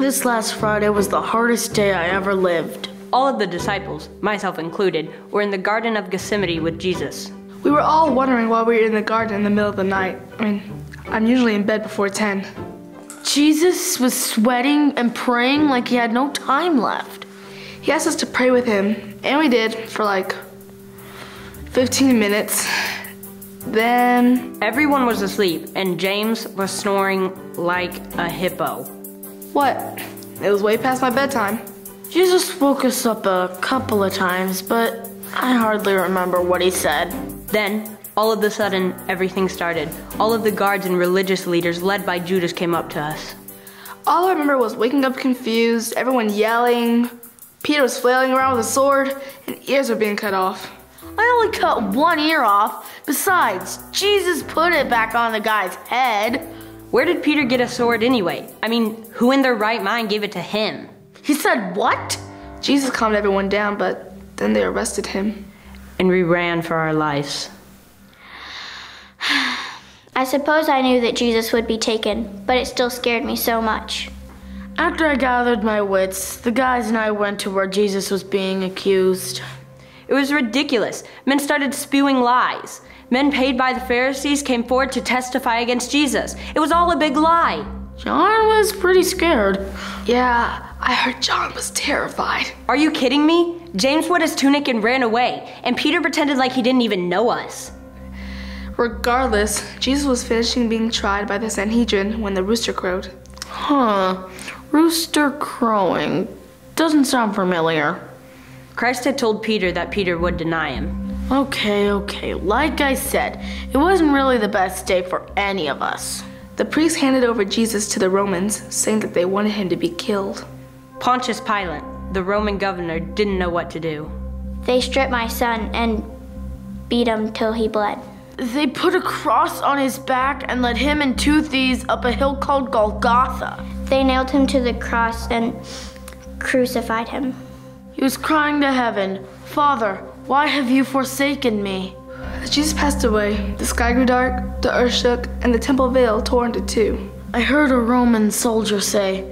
This last Friday was the hardest day I ever lived. All of the disciples, myself included, were in the Garden of Gethsemane with Jesus. We were all wondering why we were in the garden in the middle of the night. I'm usually in bed before 10. Jesus was sweating and praying like he had no time left. He asked us to pray with him, and we did for like 15 minutes. Then Everyone was asleep, and James was snoring like a hippo. what? It was way past my bedtime. Jesus woke us up a couple of times, but I hardly remember what he said. Then, all of a sudden, everything started. All of the guards and religious leaders led by Judas came up to us. All I remember was waking up confused, everyone yelling. Peter was flailing around with a sword, and ears were being cut off. I only cut one ear off. Besides, Jesus put it back on the guy's head. Where did Peter get a sword anyway? Who in their right mind gave it to him? He said what? Jesus calmed everyone down, but then they arrested him. And we ran for our lives. I suppose I knew that Jesus would be taken, but it still scared me so much. After I gathered my wits, the guys and I went to where Jesus was being accused. It was ridiculous. Men started spewing lies. Men paid by the Pharisees came forward to testify against Jesus. It was all a big lie. John was pretty scared. Yeah, I heard John was terrified. Are you kidding me? James wet his tunic and ran away, and Peter pretended like he didn't even know us. Regardless, Jesus was finishing being tried by the Sanhedrin when the rooster crowed. Huh. Rooster crowing. Doesn't sound familiar. Christ had told Peter that Peter would deny him. Okay. Like I said, it wasn't really the best day for any of us. The priests handed over Jesus to the Romans, saying that they wanted him to be killed. Pontius Pilate, the Roman governor, didn't know what to do. They stripped my son and beat him till he bled. They put a cross on his back and led him and two thieves up a hill called Golgotha. They nailed him to the cross and crucified him. He was crying to heaven, "Father, why have you forsaken me?" As Jesus passed away, the sky grew dark, the earth shook, and the temple veil tore into two. I heard a Roman soldier say,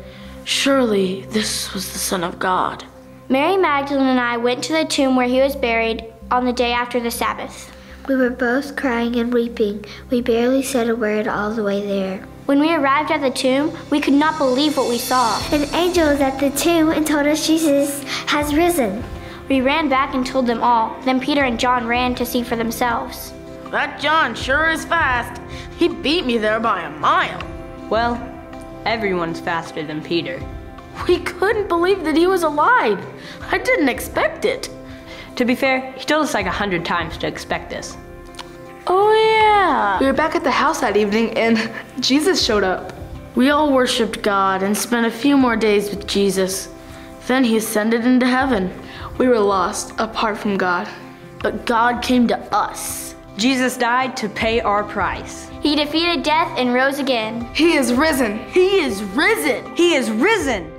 "Surely this was the Son of God." Mary Magdalene and I went to the tomb where he was buried on the day after the Sabbath. We were both crying and weeping. We barely said a word all the way there. When we arrived at the tomb, we could not believe what we saw. An angel was at the tomb and told us Jesus has risen. We ran back and told them all. Then Peter and John ran to see for themselves. That John sure is fast. He beat me there by a mile. Well, everyone's faster than Peter. We couldn't believe that he was alive. I didn't expect it. To be fair, he told us like 100 times to expect this. Oh yeah. We were back at the house that evening, and Jesus showed up. We all worshiped God and spent a few more days with Jesus. Then he ascended into heaven. We were lost, apart from God. But God came to us. Jesus died to pay our price. He defeated death and rose again. He is risen. He is risen. He is risen!